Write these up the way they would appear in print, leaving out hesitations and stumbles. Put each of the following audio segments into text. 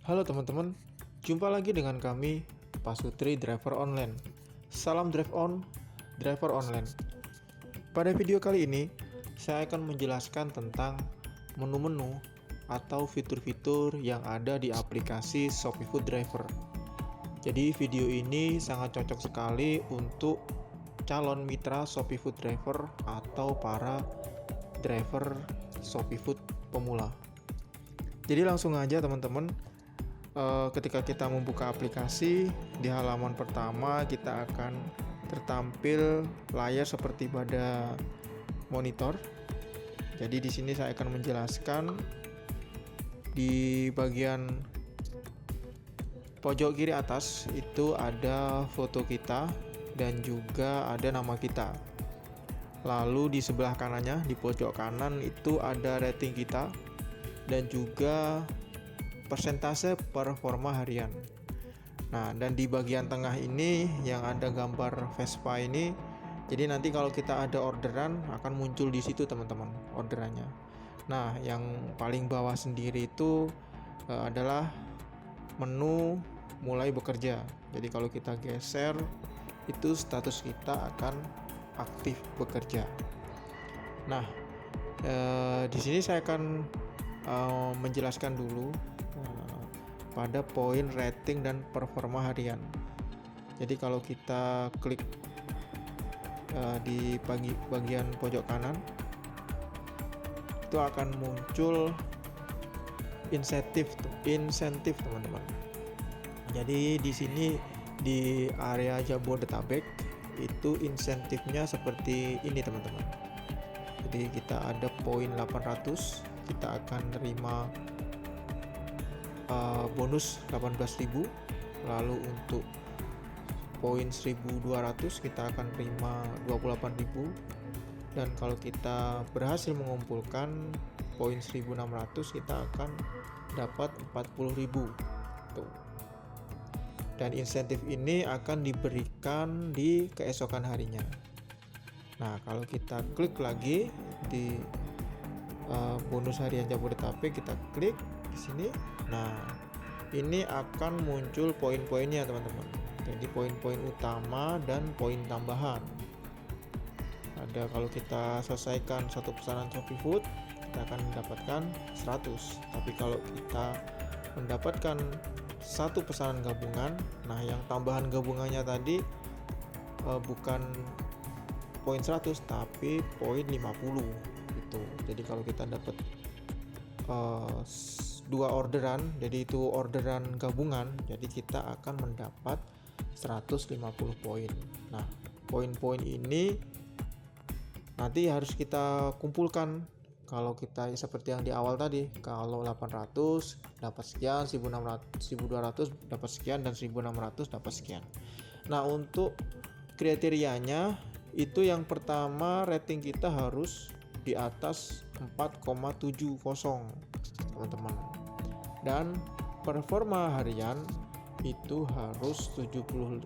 Halo teman-teman, jumpa lagi dengan kami, Pak Sutri Driver Online. Salam drive on, driver online. Pada video kali ini, saya akan menjelaskan tentang menu-menu atau fitur-fitur yang ada di aplikasi Shopee Food Driver. Jadi video ini sangat cocok sekali untuk calon mitra Shopee Food Driver atau para driver Shopee Food pemula. Jadi langsung aja teman-teman, ketika kita membuka aplikasi, di halaman pertama kita akan tertampil layar seperti pada monitor. Jadi di sini saya akan menjelaskan di bagian pojok kiri atas itu ada foto kita dan juga ada nama kita. Lalu di sebelah kanannya, di pojok kanan itu ada rating kita dan juga persentase performa harian. Nah, dan di bagian tengah ini yang ada gambar Vespa ini, jadi nanti kalau kita ada orderan akan muncul di situ teman-teman orderannya. Nah, yang paling bawah sendiri itu adalah menu mulai bekerja. Jadi kalau kita geser itu status kita akan aktif bekerja. Nah, di sini saya akan menjelaskan dulu pada poin rating dan performa harian. Jadi kalau kita klik di bagian pojok kanan itu akan muncul insentif teman-teman. Jadi di sini di area Jabodetabek itu insentifnya seperti ini teman-teman. Jadi kita ada poin 800, kita akan terima bonus 18.000. Lalu untuk poin 1.200 kita akan terima 28.000. Dan kalau kita berhasil mengumpulkan poin 1.600 kita akan dapat 40.000 tuh. Dan insentif ini akan diberikan di keesokan harinya. Nah, kalau kita klik lagi di bonus harian Jabodetabek, kita klik di sini. Nah, ini akan muncul poin-poinnya teman-teman. Jadi poin-poin utama dan poin tambahan. Ada kalau kita selesaikan satu pesanan Shopee Food, kita akan mendapatkan 100. Tapi kalau kita mendapatkan satu pesanan gabungan, nah yang tambahan gabungannya tadi bukan poin 100 tapi poin 50 gitu. Jadi kalau kita dapat 2 orderan, jadi itu orderan gabungan, jadi kita akan mendapat 150 poin. Nah, poin-poin ini nanti harus kita kumpulkan. Kalau kita seperti yang di awal tadi, kalau 800 dapat sekian, 1200 dapat sekian, dan 1600 dapat sekian. Nah, untuk kriterianya itu yang pertama rating kita harus di atas 4,70 teman-teman. Dan performa harian itu harus 75%.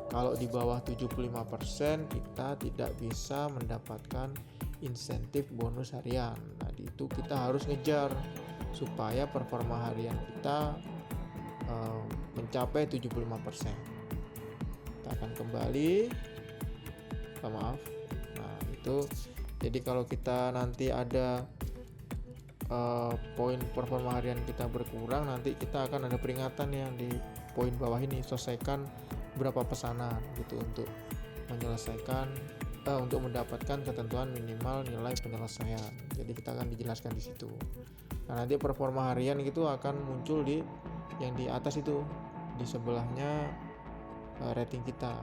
Kalau di bawah 75% kita tidak bisa mendapatkan insentif bonus harian. Nah, itu kita harus ngejar supaya performa harian kita mencapai 75%. Kita akan kembali. Maaf. Nah, itu jadi kalau kita nanti ada poin performa harian kita berkurang, nanti kita akan ada peringatan yang di poin bawah ini, selesaikan berapa pesanan gitu untuk menyelesaikan untuk mendapatkan ketentuan minimal nilai penyelesaian. Jadi kita akan dijelaskan di situ. Nah, nanti performa harian itu akan muncul di yang di atas itu, di sebelahnya rating kita.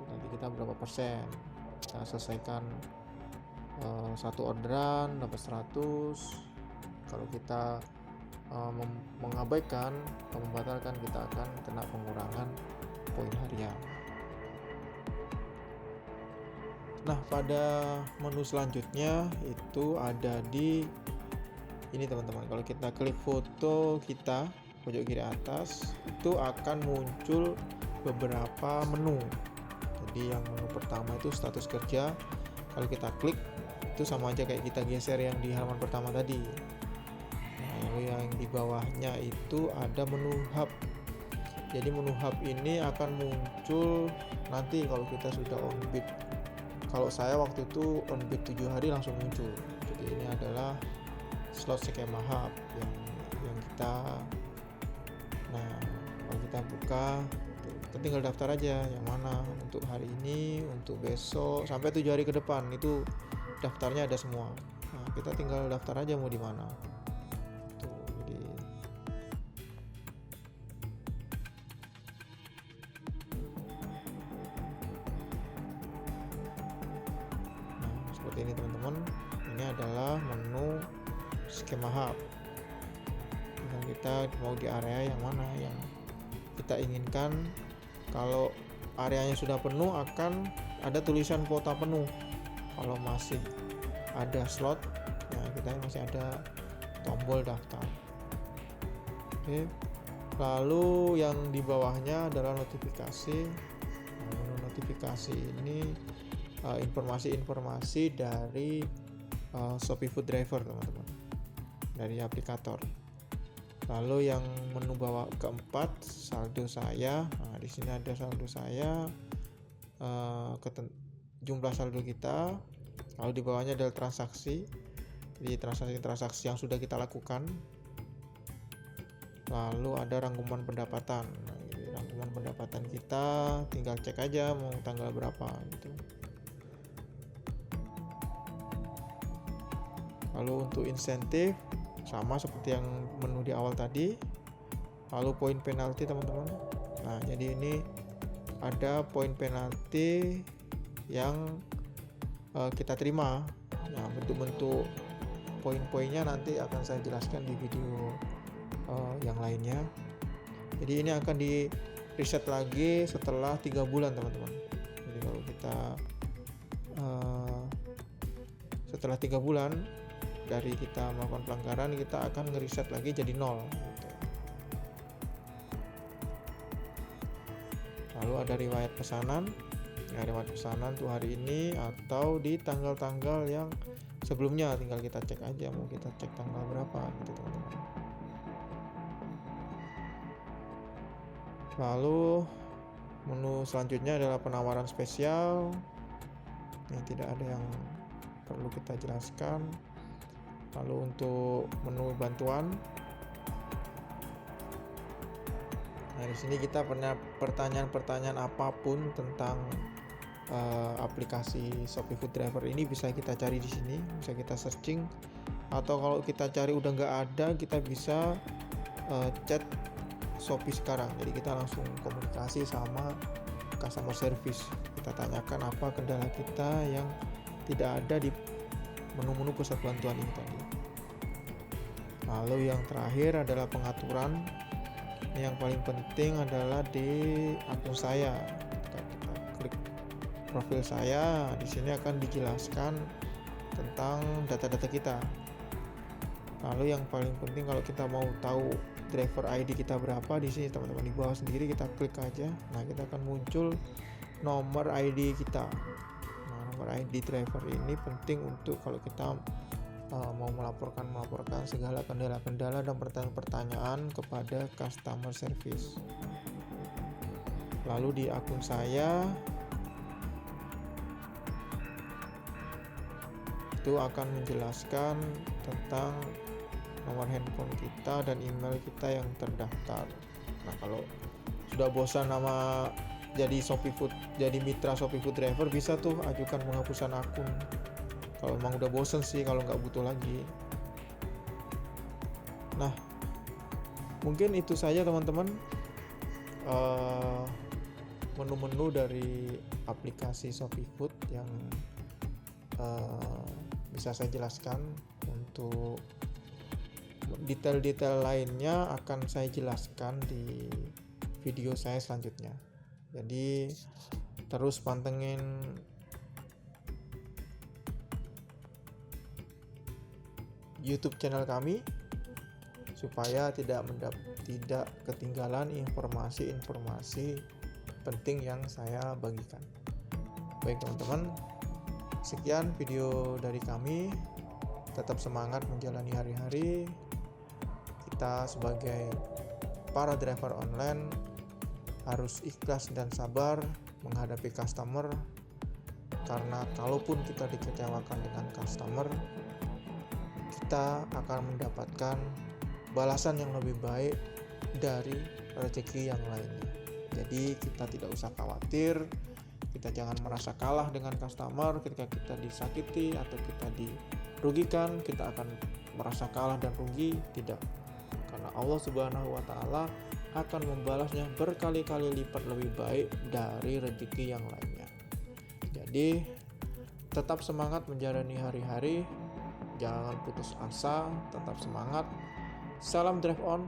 Nanti kita berapa persen. Kita selesaikan satu orderan dapat 100. Kalau kita mengabaikan atau membatalkan, kita akan kena pengurangan poin harian. Nah, pada menu selanjutnya itu ada di ini teman-teman. Kalau kita klik foto kita pojok kiri atas, itu akan muncul beberapa menu. Jadi yang menu pertama itu status kerja. Kalau kita klik itu sama aja kayak kita geser yang di halaman pertama tadi. Nah, yang Lalu yang di bawahnya itu ada menu hub. Jadi menu hub ini akan muncul nanti kalau kita sudah on bid. Kalau saya waktu itu on bid 7 hari langsung muncul. Jadi ini adalah slot skema hub yang kita, nah kalau kita buka kita tinggal daftar aja yang mana untuk hari ini, untuk besok, sampai 7 hari ke depan itu daftarnya ada semua. Nah, kita tinggal daftar aja mau di mana. Tuh, jadi nah, seperti ini teman-teman. Ini adalah menu skema hub. Dan kita mau di area yang mana yang kita inginkan. Kalau areanya sudah penuh akan ada tulisan kuota penuh. Kalau masih ada slot, nah kita masih ada tombol daftar. Oke. Lalu yang di bawahnya adalah notifikasi. Nah, notifikasi ini informasi-informasi dari Shopee Food Driver teman-teman, dari aplikator. Lalu yang menu bawah keempat, saldo saya. Nah, di sini ada saldo saya, jumlah saldo kita. Lalu di bawahnya adalah transaksi. Jadi transaksi yang sudah kita lakukan. Lalu ada rangkuman pendapatan. Nah, ini rangkuman pendapatan kita, tinggal cek aja mau tanggal berapa gitu. Lalu untuk insentif sama seperti yang menu di awal tadi. Lalu poin penalti teman-teman. Nah, jadi ini ada poin penalti yang kita terima. Nah, bentuk-bentuk poin-poinnya nanti akan saya jelaskan di video yang lainnya. Jadi ini akan di reset lagi setelah 3 bulan teman-teman. Jadi kalau kita setelah 3 bulan dari kita melakukan pelanggaran, kita akan ngereset lagi jadi 0 gitu. Lalu ada riwayat pesanan. Nah, riwayat pesanan tuh hari ini atau di tanggal-tanggal yang sebelumnya, tinggal kita cek aja mau kita cek tanggal berapa gitu teman-teman. Lalu menu selanjutnya adalah penawaran spesial. Ini tidak ada yang perlu kita jelaskan. Lalu untuk menu bantuan, nah di sini kita pernah pertanyaan-pertanyaan apapun tentang aplikasi Shopee Food Driver ini bisa kita cari di sini, bisa kita searching. Atau kalau kita cari udah nggak ada, kita bisa chat Shopee sekarang. Jadi kita langsung komunikasi sama customer service. Kita tanyakan apa kendala kita yang tidak ada di menu-menu pusat bantuan ini tadi. Lalu yang terakhir adalah pengaturan. Ini yang paling penting adalah di akun saya. Kita klik profil saya, di sini akan dijelaskan tentang data-data kita. Lalu yang paling penting kalau kita mau tahu driver ID kita berapa, di sini teman-teman di bawah sendiri kita klik aja. Nah, kita akan muncul nomor ID kita. Nomor ID driver ini penting untuk kalau kita mau melaporkan segala kendala-kendala dan pertanyaan-pertanyaan kepada customer service. Lalu di akun saya itu akan menjelaskan tentang nomor handphone kita dan email kita yang terdaftar. Nah, kalau sudah bosan nama jadi Shopee Food, jadi mitra Shopee Food Driver, bisa tuh ajukan penghapusan akun. Kalau emang udah bosen sih, kalau nggak butuh lagi. Nah, mungkin itu saja teman-teman menu-menu dari aplikasi Shopee Food yang bisa saya jelaskan. Untuk detail-detail lainnya akan saya jelaskan di video saya selanjutnya. Jadi terus pantengin YouTube channel kami supaya tidak ketinggalan informasi-informasi penting yang saya bagikan. Baik teman-teman, sekian video dari kami. Tetap semangat menjalani hari-hari. kita sebagai para driver online harus ikhlas dan sabar menghadapi customer, karena kalaupun kita dikecewakan dengan customer, kita akan mendapatkan balasan yang lebih baik dari rezeki yang lainnya. Jadi kita tidak usah khawatir, kita jangan merasa kalah dengan customer. Ketika kita disakiti atau kita dirugikan, kita akan merasa kalah dan rugi. Tidak, karena Allah Subhanahu wa Ta'ala akan membalasnya berkali-kali lipat lebih baik dari rezeki yang lainnya. Jadi tetap semangat menjalani hari-hari, jangan putus asa, tetap semangat. Salam drive on,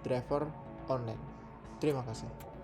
driver online. Terima kasih.